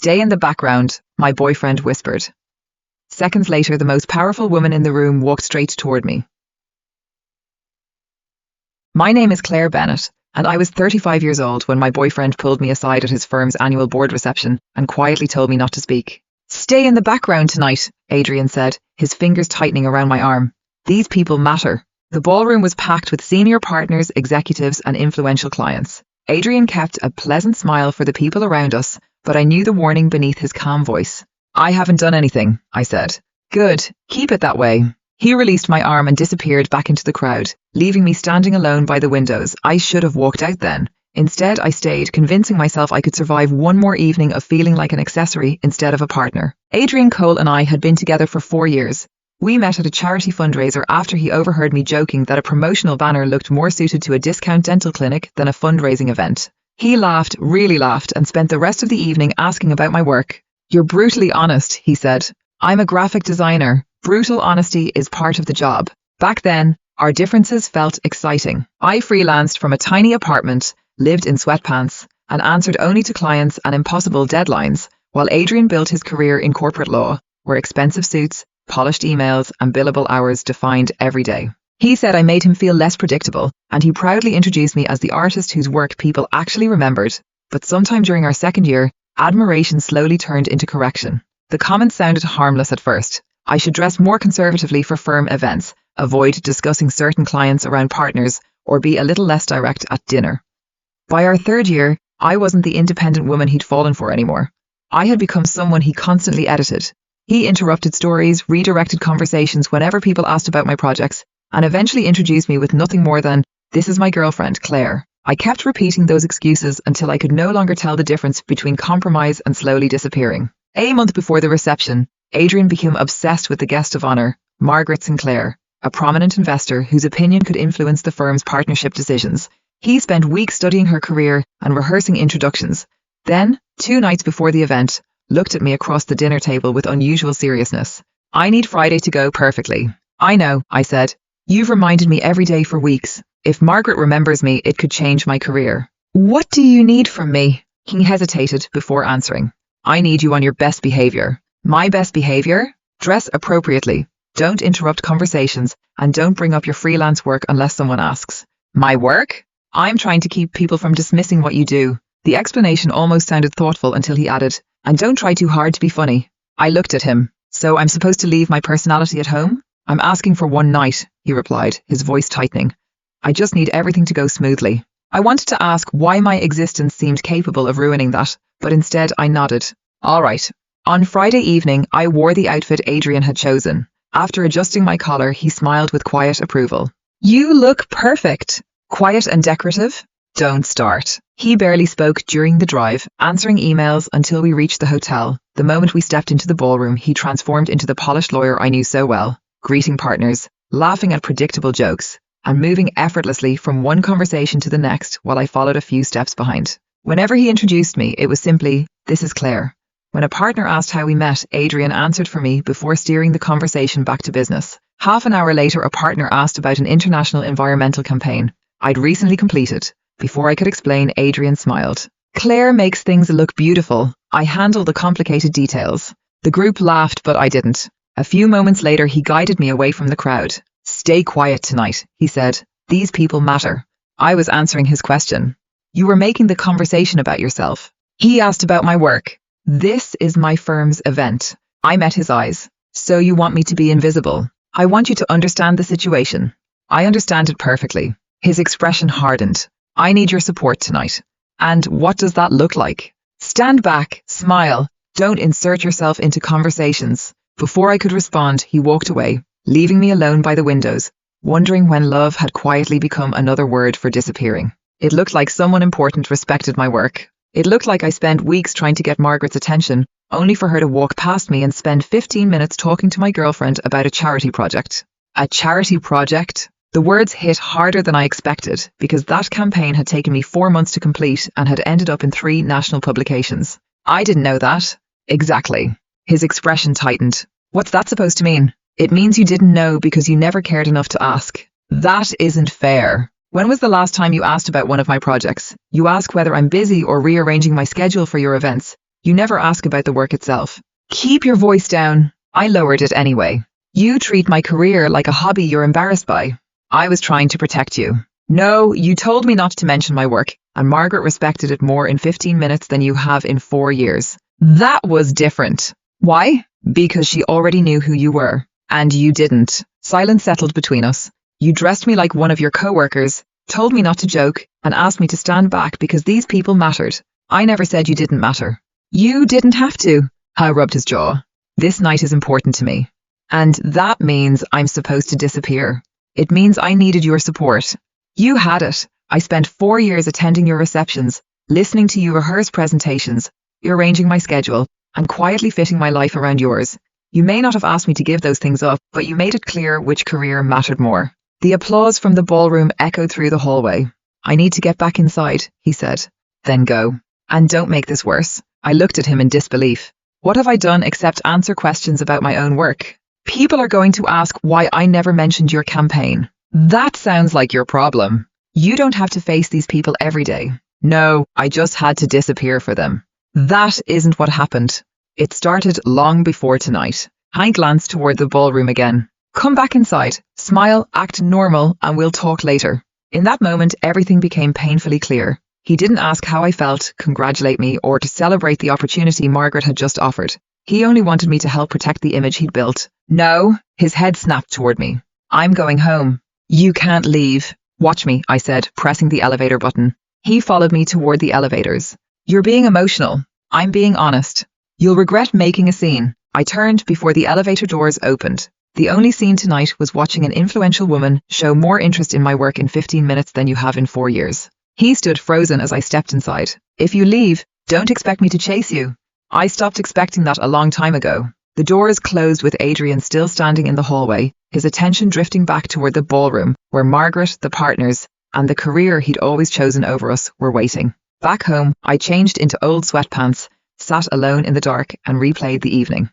Stay in the background, my boyfriend whispered. Seconds later, the most powerful woman in the room walked straight toward me. My name is Claire Bennett, and I was 35 years old when my boyfriend pulled me aside at his firm's annual board reception and quietly told me not to speak. Stay in the background tonight, Adrian said, his fingers tightening around my arm. These people matter. The ballroom was packed with senior partners, executives, and influential clients. Adrian kept a pleasant smile for the people around us, but I knew the warning beneath his calm voice. I haven't done anything, I said. Good, keep it that way. He released my arm and disappeared back into the crowd, leaving me standing alone by the windows. I should have walked out then. Instead, I stayed, convincing myself I could survive one more evening of feeling like an accessory instead of a partner. Adrian Cole and I had been together for 4 years. We met at a charity fundraiser after he overheard me joking that a promotional banner looked more suited to a discount dental clinic than a fundraising event. He laughed, really laughed, and spent the rest of the evening asking about my work. You're brutally honest, he said. I'm a graphic designer. Brutal honesty is part of the job. Back then, our differences felt exciting. I freelanced from a tiny apartment, lived in sweatpants, and answered only to clients and impossible deadlines, while Adrian built his career in corporate law, where expensive suits, polished emails, and billable hours defined every day. He said I made him feel less predictable, and he proudly introduced me as the artist whose work people actually remembered. But sometime during our second year, admiration slowly turned into correction. The comments sounded harmless at first. I should dress more conservatively for firm events, avoid discussing certain clients around partners, or be a little less direct at dinner. By our third year, I wasn't the independent woman he'd fallen for anymore. I had become someone he constantly edited. He interrupted stories, redirected conversations whenever people asked about my projects, and eventually introduced me with nothing more than, "This is my girlfriend, Claire." I kept repeating those excuses until I could no longer tell the difference between compromise and slowly disappearing. A month before the reception, Adrian became obsessed with the guest of honor, Margaret Sinclair, a prominent investor whose opinion could influence the firm's partnership decisions. He spent weeks studying her career and rehearsing introductions. Then, 2 nights before the event, looked at me across the dinner table with unusual seriousness. I need Friday to go perfectly. I know, I said. You've reminded me every day for weeks. If Margaret remembers me, it could change my career. What do you need from me? He hesitated before answering. I need you on your best behavior. My best behavior? Dress appropriately. Don't interrupt conversations, and don't bring up your freelance work unless someone asks. My work? I'm trying to keep people from dismissing what you do. The explanation almost sounded thoughtful until he added, and don't try too hard to be funny. I looked at him. So I'm supposed to leave my personality at home? I'm asking for one night, he replied, his voice tightening. I just need everything to go smoothly. I wanted to ask why my existence seemed capable of ruining that, but instead I nodded. All right. On Friday evening, I wore the outfit Adrian had chosen. After adjusting my collar, he smiled with quiet approval. You look perfect. Quiet and decorative? Don't start. He barely spoke during the drive, answering emails until we reached the hotel. The moment we stepped into the ballroom, he transformed into the polished lawyer I knew so well, greeting partners, laughing at predictable jokes, and moving effortlessly from one conversation to the next while I followed a few steps behind. Whenever he introduced me, it was simply, "This is Claire." When a partner asked how we met, Adrian answered for me before steering the conversation back to business. Half an hour later, a partner asked about an international environmental campaign I'd recently completed. Before I could explain, Adrian smiled. Claire makes things look beautiful. I handle the complicated details. The group laughed, but I didn't. A few moments later, he guided me away from the crowd. Stay quiet tonight, he said. These people matter. I was answering his question. You were making the conversation about yourself. He asked about my work. This is my firm's event. I met his eyes. So you want me to be invisible? I want you to understand the situation. I understand it perfectly. His expression hardened. I need your support tonight. And what does that look like? Stand back, smile. Don't insert yourself into conversations. Before I could respond, he walked away, leaving me alone by the windows, wondering when love had quietly become another word for disappearing. It looked like someone important respected my work. It looked like I spent weeks trying to get Margaret's attention, only for her to walk past me and spend 15 minutes talking to my girlfriend about a charity project. A charity project? The words hit harder than I expected, because that campaign had taken me 4 months to complete and had ended up in 3 national publications. I didn't know that. Exactly. His expression tightened. What's that supposed to mean? It means you didn't know because you never cared enough to ask. That isn't fair. When was the last time you asked about one of my projects? You ask whether I'm busy or rearranging my schedule for your events, You never ask about the work itself. Keep your voice down. I lowered it anyway. You treat my career like a hobby you're embarrassed by. I was trying to protect you. No, you told me not to mention my work, and Margaret respected it more in 15 minutes than you have in 4 years. That was different. Why? Because she already knew who you were. And you didn't. Silence settled between us. You dressed me like one of your co-workers, told me not to joke, and asked me to stand back because these people mattered. I never said you didn't matter. You didn't have to. I rubbed his jaw. This night is important to me. And that means I'm supposed to disappear. It means I needed your support. You had it. I spent 4 years attending your receptions, listening to you rehearse presentations, arranging my schedule, and quietly fitting my life around yours. You may not have asked me to give those things up, but you made it clear which career mattered more. The applause from the ballroom echoed through the hallway. I need to get back inside, he said. Then go. And don't make this worse. I looked at him in disbelief. What have I done except answer questions about my own work? People are going to ask why I never mentioned your campaign. That sounds like your problem. You don't have to face these people every day. No, I just had to disappear for them. That isn't what happened. It started long before tonight. I glanced toward the ballroom again. Come back inside, smile, act normal, and we'll talk later. In that moment, everything became painfully clear. He didn't ask how I felt, congratulate me, or to celebrate the opportunity Margaret had just offered. He only wanted me to help protect the image he'd built. No, his head snapped toward me. I'm going home. You can't leave. Watch me, I said, pressing the elevator button. He followed me toward the elevators. You're being emotional. I'm being honest. You'll regret making a scene. I turned before the elevator doors opened. The only scene tonight was watching an influential woman show more interest in my work in 15 minutes than you have in 4 years. He stood frozen as I stepped inside. If you leave, don't expect me to chase you. I stopped expecting that a long time ago. The doors closed with Adrian still standing in the hallway, his attention drifting back toward the ballroom, where Margaret, the partners, and the career he'd always chosen over us were waiting. Back home, I changed into old sweatpants, sat alone in the dark, and replayed the evening.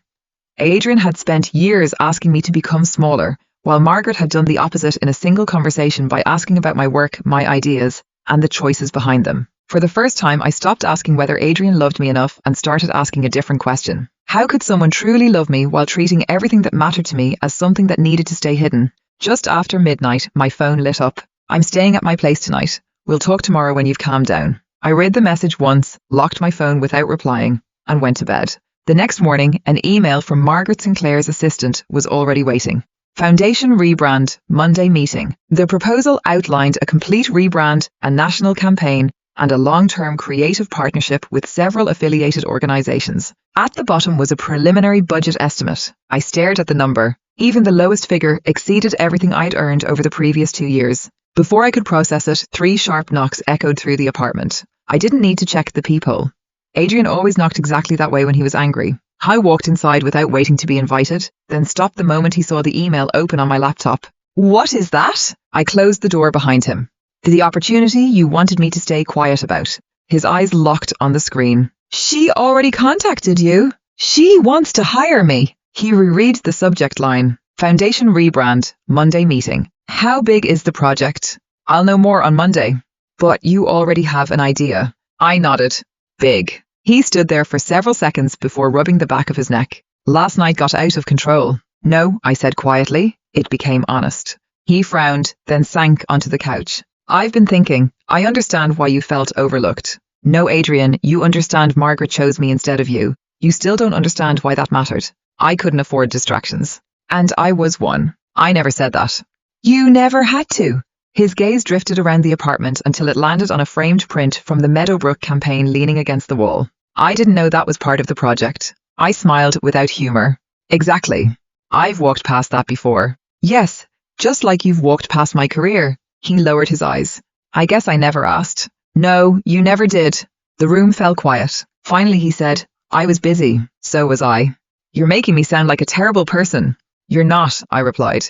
Adrian had spent years asking me to become smaller, while Margaret had done the opposite in a single conversation by asking about my work, my ideas, and the choices behind them. For the first time, I stopped asking whether Adrian loved me enough and started asking a different question. How could someone truly love me while treating everything that mattered to me as something that needed to stay hidden? Just after midnight, my phone lit up. I'm staying at my place tonight. We'll talk tomorrow when you've calmed down. I read the message once, locked my phone without replying, and went to bed. The next morning, an email from Margaret Sinclair's assistant was already waiting. Foundation rebrand, Monday meeting. The proposal outlined a complete rebrand, a national campaign, and a long-term creative partnership with several affiliated organizations. At the bottom was a preliminary budget estimate. I stared at the number. Even the lowest figure exceeded everything I'd earned over the previous 2 years. Before I could process it, 3 sharp knocks echoed through the apartment. I didn't need to check the peephole. Adrian always knocked exactly that way when he was angry. I walked inside without waiting to be invited, then stopped the moment he saw the email open on my laptop. What is that? I closed the door behind him. The opportunity you wanted me to stay quiet about. His eyes locked on the screen. She already contacted you. She wants to hire me. He reread the subject line. Foundation rebrand, Monday meeting. How big is the project? I'll know more on Monday. But you already have an idea. I nodded. Big. He stood there for several seconds before rubbing the back of his neck. Last night got out of control. No, I said quietly. It became honest. He frowned, then sank onto the couch. I've been thinking. I understand why you felt overlooked. No, Adrian, you understand Margaret chose me instead of you. You still don't understand why that mattered. I couldn't afford distractions. And I was one. I never said that. You never had to. His gaze drifted around the apartment until it landed on a framed print from the Meadowbrook campaign leaning against the wall. I didn't know that was part of the project. I smiled without humor. Exactly. I've walked past that before. Yes, just like you've walked past my career. He lowered his eyes. I guess I never asked. No, you never did. The room fell quiet. Finally he said, I was busy. So was I. You're making me sound like a terrible person. You're not, I replied.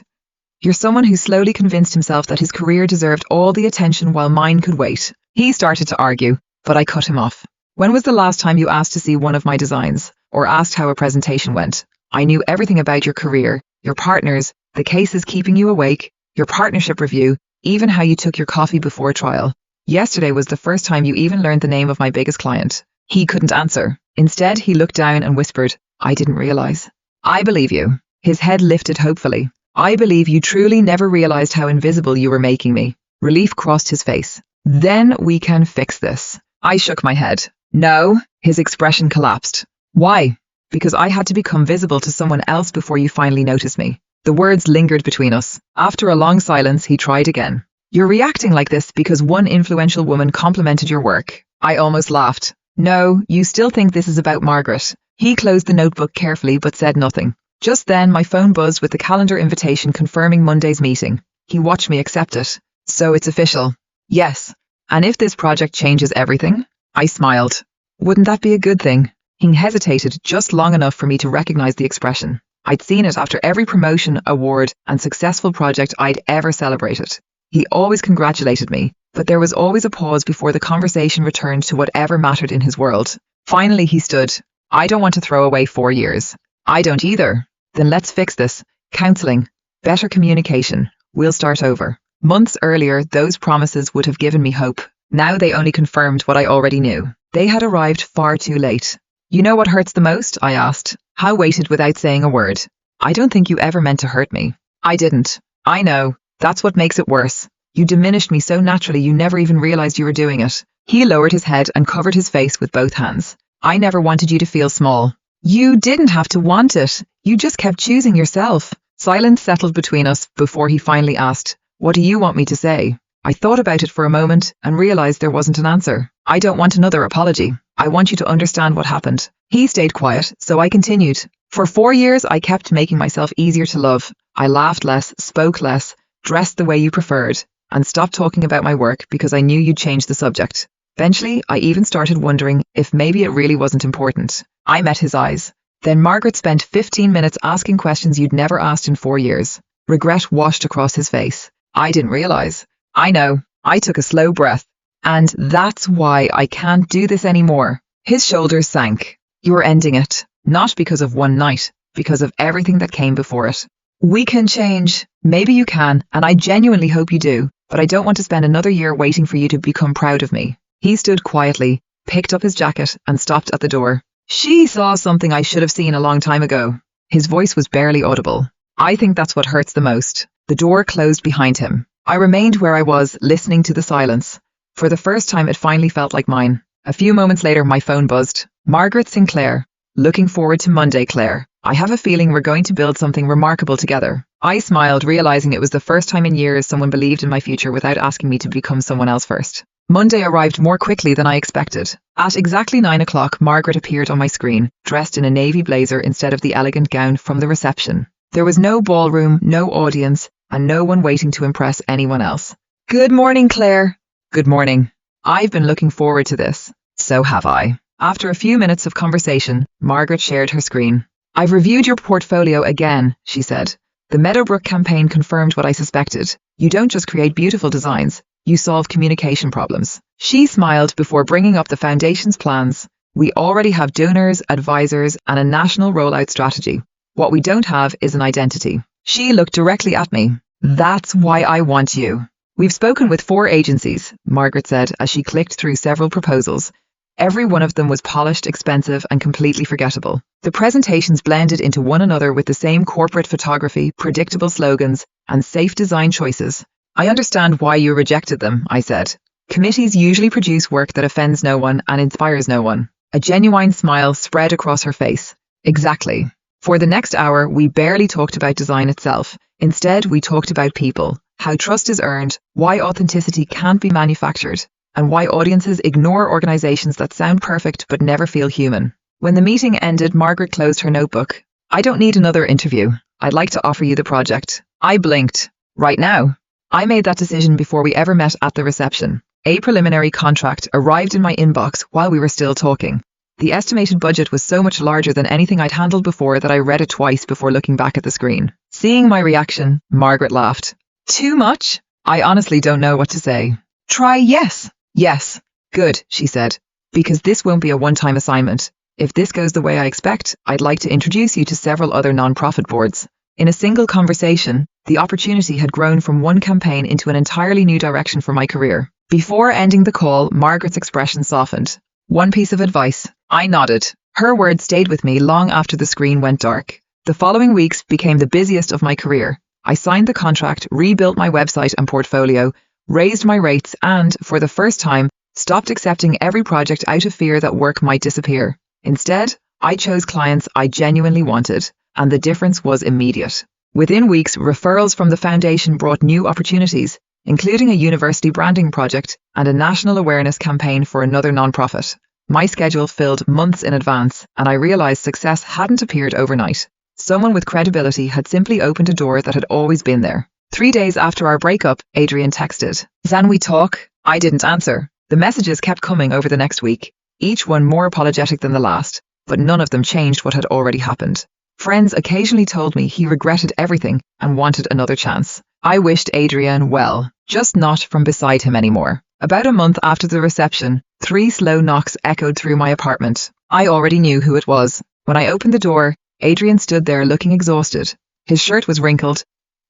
You're someone who slowly convinced himself that his career deserved all the attention while mine could wait. He started to argue, but I cut him off. When was the last time you asked to see one of my designs, or asked how a presentation went? I knew everything about your career, your partners, the cases keeping you awake, your partnership review, even how you took your coffee before trial. Yesterday was the first time you even learned the name of my biggest client. He couldn't answer. Instead, he looked down and whispered, "I didn't realize." "I believe you." His head lifted hopefully. "I believe you truly never realized how invisible you were making me." Relief crossed his face. "Then we can fix this." I shook my head. "No." His expression collapsed. "Why?" "Because I had to become visible to someone else before you finally noticed me." The words lingered between us. After a long silence, he tried again. "You're reacting like this because one influential woman complimented your work." I almost laughed. "No, you still think this is about Margaret." He closed the notebook carefully but said nothing. Just then, my phone buzzed with the calendar invitation confirming Monday's meeting. He watched me accept it. "So it's official?" "Yes." "And if this project changes everything?" I smiled. "Wouldn't that be a good thing?" He hesitated just long enough for me to recognize the expression. I'd seen it after every promotion, award, and successful project I'd ever celebrated. He always congratulated me, but there was always a pause before the conversation returned to whatever mattered in his world. Finally, he stood. "I don't want to throw away 4 years." "I don't either." "Then let's fix this. Counseling. Better communication. We'll start over." Months earlier, those promises would have given me hope. Now they only confirmed what I already knew. They had arrived far too late. "You know what hurts the most?" I asked. Howe waited without saying a word. "I don't think you ever meant to hurt me." "I didn't." "I know. That's what makes it worse. You diminished me so naturally you never even realized you were doing it." He lowered his head and covered his face with both hands. "I never wanted you to feel small." "You didn't have to want it. You just kept choosing yourself." Silence settled between us before he finally asked, "What do you want me to say?" I thought about it for a moment and realized there wasn't an answer. "I don't want another apology. I want you to understand what happened." He stayed quiet, so I continued. "For 4 years, I kept making myself easier to love. I laughed less, spoke less, dressed the way you preferred, and stopped talking about my work because I knew you'd change the subject. Eventually, I even started wondering if maybe it really wasn't important." I met his eyes. "Then Margaret spent 15 minutes asking questions you'd never asked in 4 years. Regret washed across his face. "I didn't realize." "I know." I took a slow breath. "And that's why I can't do this anymore." His shoulders sank. "You're ending it. Not because of one night, because of everything that came before it." "We can change." "Maybe you can, and I genuinely hope you do, but I don't want to spend another year waiting for you to become proud of me." He stood quietly, picked up his jacket, and stopped at the door. "She saw something I should have seen a long time ago." His voice was barely audible. "I think that's what hurts the most." The door closed behind him. I remained where I was, listening to the silence. For the first time, it finally felt like mine. A few moments later, my phone buzzed. "Margaret Sinclair. Looking forward to Monday, Claire. I have a feeling we're going to build something remarkable together." I smiled, realizing it was the first time in years someone believed in my future without asking me to become someone else first. Monday arrived more quickly than I expected. At exactly 9 o'clock, Margaret appeared on my screen, dressed in a navy blazer instead of the elegant gown from the reception. There was no ballroom, no audience, and no one waiting to impress anyone else. "Good morning, Claire." "Good morning. I've been looking forward to this." "So have I." After a few minutes of conversation, Margaret shared her screen. "I've reviewed your portfolio again," she said. "The Meadowbrook campaign confirmed what I suspected. You don't just create beautiful designs, you solve communication problems." She smiled before bringing up the foundation's plans. "We already have donors, advisors, and a national rollout strategy. What we don't have is an identity." She looked directly at me. "That's why I want you." "We've spoken with 4 agencies," Margaret said as she clicked through several proposals. Every one of them was polished, expensive, and completely forgettable. The presentations blended into one another with the same corporate photography, predictable slogans, and safe design choices. "I understand why you rejected them," I said. "Committees usually produce work that offends no one and inspires no one." A genuine smile spread across her face. "Exactly." For the next hour, we barely talked about design itself. Instead, we talked about people, how trust is earned, why authenticity can't be manufactured, and why audiences ignore organizations that sound perfect but never feel human. When the meeting ended, Margaret closed her notebook. "I don't need another interview. I'd like to offer you the project." I blinked. "Right now?" I made that decision before we ever met at the reception. A preliminary contract arrived in my inbox while we were still talking. The estimated budget was so much larger than anything I'd handled before that I read it twice before looking back at the screen. Seeing my reaction, Margaret laughed. "Too much?" I honestly don't know what to say. "Try yes." "Yes." "Good," she said. "Because this won't be a one-time assignment. If this goes the way I expect, I'd like to introduce you to several other non-profit boards." In a single conversation, the opportunity had grown from one campaign into an entirely new direction for my career. Before ending the call, Margaret's expression softened. "One piece of advice. I nodded. Her words stayed with me long after the screen went dark. The following weeks became the busiest of my career. I signed the contract, rebuilt my website and portfolio, raised my rates, and, for the first time, stopped accepting every project out of fear that work might disappear. Instead, I chose clients I genuinely wanted, and the difference was immediate. Within weeks, referrals from the foundation brought new opportunities, including a university branding project and a national awareness campaign for another nonprofit. My schedule filled months in advance, and I realized success hadn't appeared overnight. Someone with credibility had simply opened a door that had always been there. 3 days after our breakup, Adrian texted, "Can we talk?" I didn't answer. The messages kept coming over the next week, each one more apologetic than the last, but none of them changed what had already happened. Friends occasionally told me he regretted everything and wanted another chance. I wished Adrian well, just not from beside him anymore. About a month after the reception, 3 slow knocks echoed through my apartment. I already knew who it was. When I opened the door, Adrian stood there looking exhausted. His shirt was wrinkled,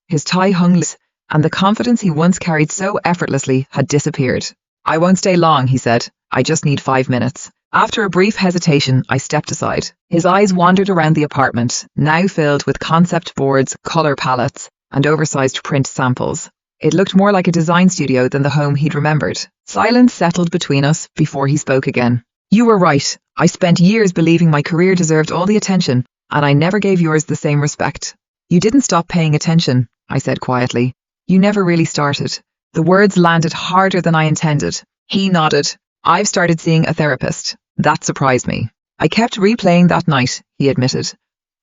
his tie hung loose, and the confidence he once carried so effortlessly had disappeared. "I won't stay long," he said. "I just need 5 minutes." After a brief hesitation, I stepped aside. His eyes wandered around the apartment, now filled with concept boards, color palettes, and oversized print samples. It looked more like a design studio than the home he'd remembered. Silence settled between us before he spoke again. "You were right. I spent years believing my career deserved all the attention, and I never gave yours the same respect." "You didn't stop paying attention," I said quietly. "You never really started." The words landed harder than I intended. He nodded. "I've started seeing a therapist." That surprised me. "I kept replaying that night," he admitted.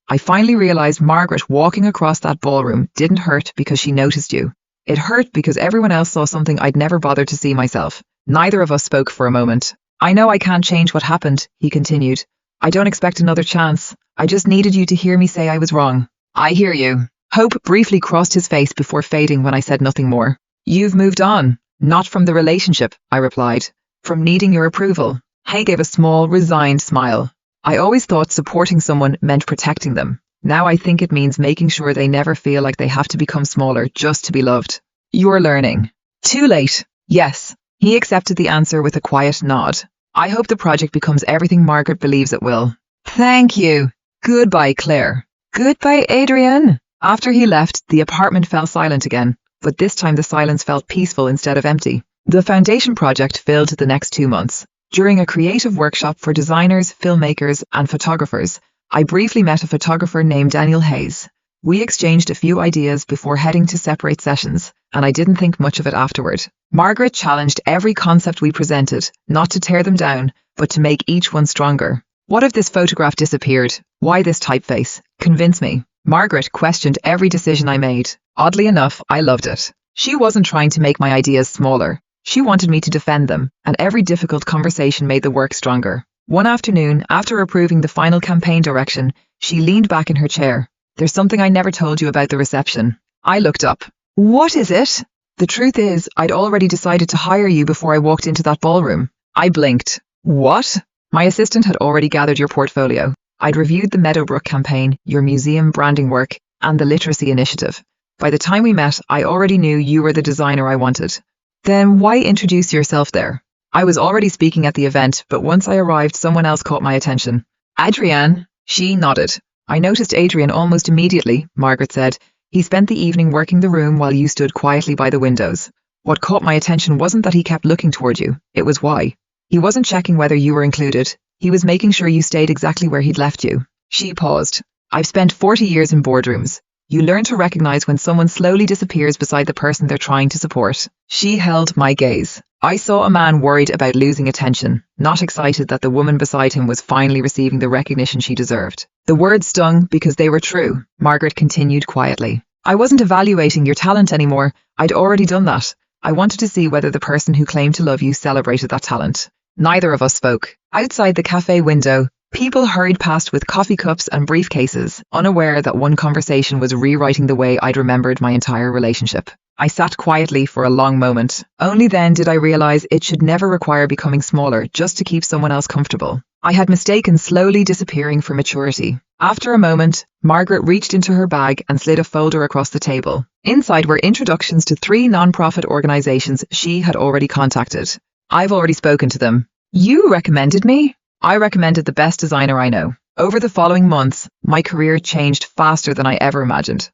"I finally realized Margaret walking across that ballroom didn't hurt because she noticed you. It hurt because everyone else saw something I'd never bothered to see myself." Neither of us spoke for a moment. "I know I can't change what happened," he continued. "I don't expect another chance. I just needed you to hear me say I was wrong." "I hear you." Hope briefly crossed his face before fading when I said nothing more. "You've moved on." "Not from the relationship," I replied. "From needing your approval." He gave a small, resigned smile. "I always thought supporting someone meant protecting them. Now I think it means making sure they never feel like they have to become smaller just to be loved." "You're learning." "Too late." "Yes." He accepted the answer with a quiet nod. "I hope the project becomes everything Margaret believes it will." "Thank you." "Goodbye, Claire." "Goodbye, Adrian." After he left, the apartment fell silent again, but this time the silence felt peaceful instead of empty. The foundation project filled the next 2 months. During a creative workshop for designers, filmmakers, and photographers, I briefly met a photographer named Daniel Hayes. We exchanged a few ideas before heading to separate sessions, and I didn't think much of it afterward. Margaret challenged every concept we presented, not to tear them down, but to make each one stronger. "What if this photograph disappeared? Why this typeface? Convince me." Margaret questioned every decision I made. Oddly enough, I loved it. She wasn't trying to make my ideas smaller. She wanted me to defend them, and every difficult conversation made the work stronger. One afternoon, after approving the final campaign direction, she leaned back in her chair. "There's something I never told you about the reception." I looked up. "What is it?" "The truth is, I'd already decided to hire you before I walked into that ballroom." I blinked. "What?" "My assistant had already gathered your portfolio. I'd reviewed the Meadowbrook campaign, your museum branding work, and the literacy initiative. By the time we met, I already knew you were the designer I wanted." "Then why introduce yourself there?" "I was already speaking at the event, but once I arrived, someone else caught my attention." "Adrian?" She nodded. "I noticed Adrian almost immediately," Margaret said. "He spent the evening working the room while you stood quietly by the windows. What caught my attention wasn't that he kept looking toward you, it was why. He wasn't checking whether you were included. He was making sure you stayed exactly where he'd left you." She paused. "I've spent 40 years in boardrooms. You learn to recognize when someone slowly disappears beside the person they're trying to support." She held my gaze. I saw a man worried about losing attention, not excited that the woman beside him was finally receiving the recognition she deserved. The words stung because they were true. Margaret continued quietly. "I wasn't evaluating your talent anymore. I'd already done that. I wanted to see whether the person who claimed to love you celebrated that talent." Neither of us spoke. Outside the cafe window, people hurried past with coffee cups and briefcases, unaware that one conversation was rewriting the way I'd remembered my entire relationship. I sat quietly for a long moment. Only then did I realize it should never require becoming smaller just to keep someone else comfortable. I had mistaken slowly disappearing for maturity. After a moment, Margaret reached into her bag and slid a folder across the table. Inside were introductions to 3 nonprofit organizations she had already contacted. "I've already spoken to them." "You recommended me?" I recommended the best designer I know. Over the following months, my career changed faster than I ever imagined.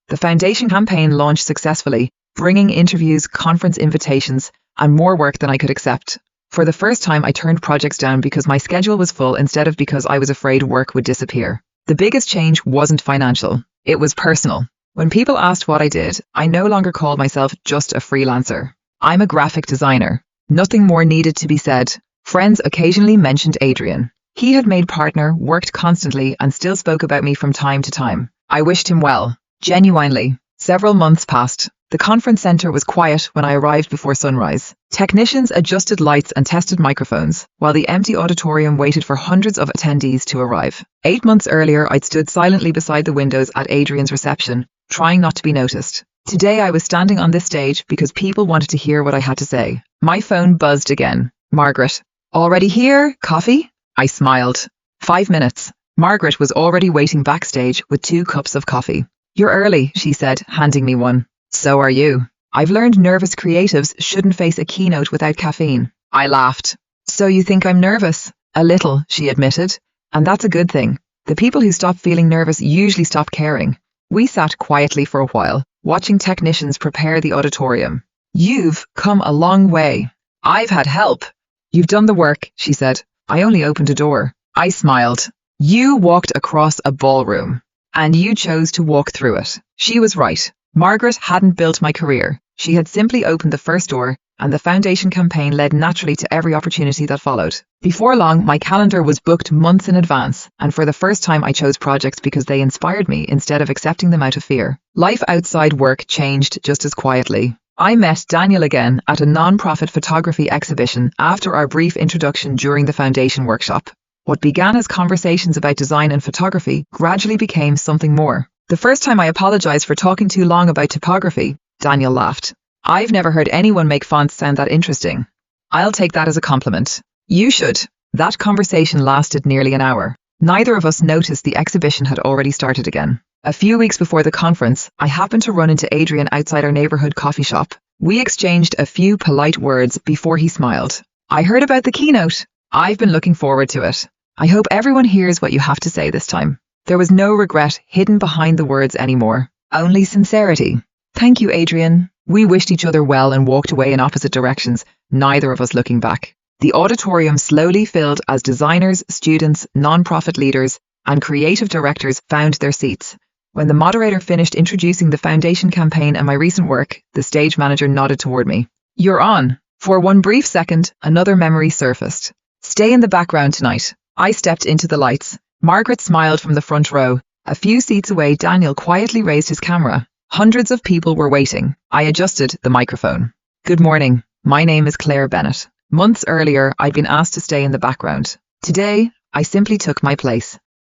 The foundation campaign launched successfully, bringing interviews, conference invitations, and more work than I could accept. For the first time, I turned projects down because my schedule was full instead of because I was afraid work would disappear. The biggest change wasn't financial. It was personal. When people asked what I did, I no longer called myself just a freelancer. I'm a graphic designer. Nothing more needed to be said. Friends occasionally mentioned Adrian. He had made partner, worked constantly, and still spoke about me from time to time. I wished him well. Genuinely. Several months passed. The conference center was quiet when I arrived before sunrise. Technicians adjusted lights and tested microphones, while the empty auditorium waited for hundreds of attendees to arrive. 8 months earlier, I'd stood silently beside the windows at Adrian's reception, trying not to be noticed. Today, I was standing on this stage because people wanted to hear what I had to say. My phone buzzed again. Margaret. Already here? Coffee? I smiled. 5 minutes. Margaret was already waiting backstage with 2 cups of coffee. You're early, she said, handing me one. So are you. I've learned nervous creatives shouldn't face a keynote without caffeine. I laughed. So you think I'm nervous? A little, she admitted. And that's a good thing. The people who stop feeling nervous usually stop caring. We sat quietly for a while, watching technicians prepare the auditorium. You've come a long way. I've had help. You've done the work, she said. I only opened a door. I smiled. You walked across a ballroom. And you chose to walk through it. She was right. Margaret hadn't built my career. She had simply opened the first door, and the foundation campaign led naturally to every opportunity that followed. Before long, my calendar was booked months in advance, and for the first time I chose projects because they inspired me instead of accepting them out of fear. Life outside work changed just as quietly. I met Daniel again at a non-profit photography exhibition after our brief introduction during the foundation workshop. What began as conversations about design and photography gradually became something more. The first time I apologized for talking too long about typography, Daniel laughed. I've never heard anyone make fonts sound that interesting. I'll take that as a compliment. You should. That conversation lasted nearly an hour. Neither of us noticed the exhibition had already started again. A few weeks before the conference, I happened to run into Adrian outside our neighborhood coffee shop. We exchanged a few polite words before he smiled. I heard about the keynote. I've been looking forward to it. I hope everyone hears what you have to say this time. There was no regret hidden behind the words anymore, only sincerity. Thank you, Adrian. We wished each other well and walked away in opposite directions, neither of us looking back. The auditorium slowly filled as designers, students, non-profit leaders, and creative directors found their seats. When the moderator finished introducing the foundation campaign and my recent work, the stage manager nodded toward me. You're on. For one brief second, another memory surfaced. Stay in the background tonight. I stepped into the lights. Margaret smiled from the front row. A few seats away, Daniel quietly raised his camera. Hundreds of people were waiting. I adjusted the microphone. Good morning. My name is Claire Bennett. Months earlier, I'd been asked to stay in the background. Today, I simply took my place.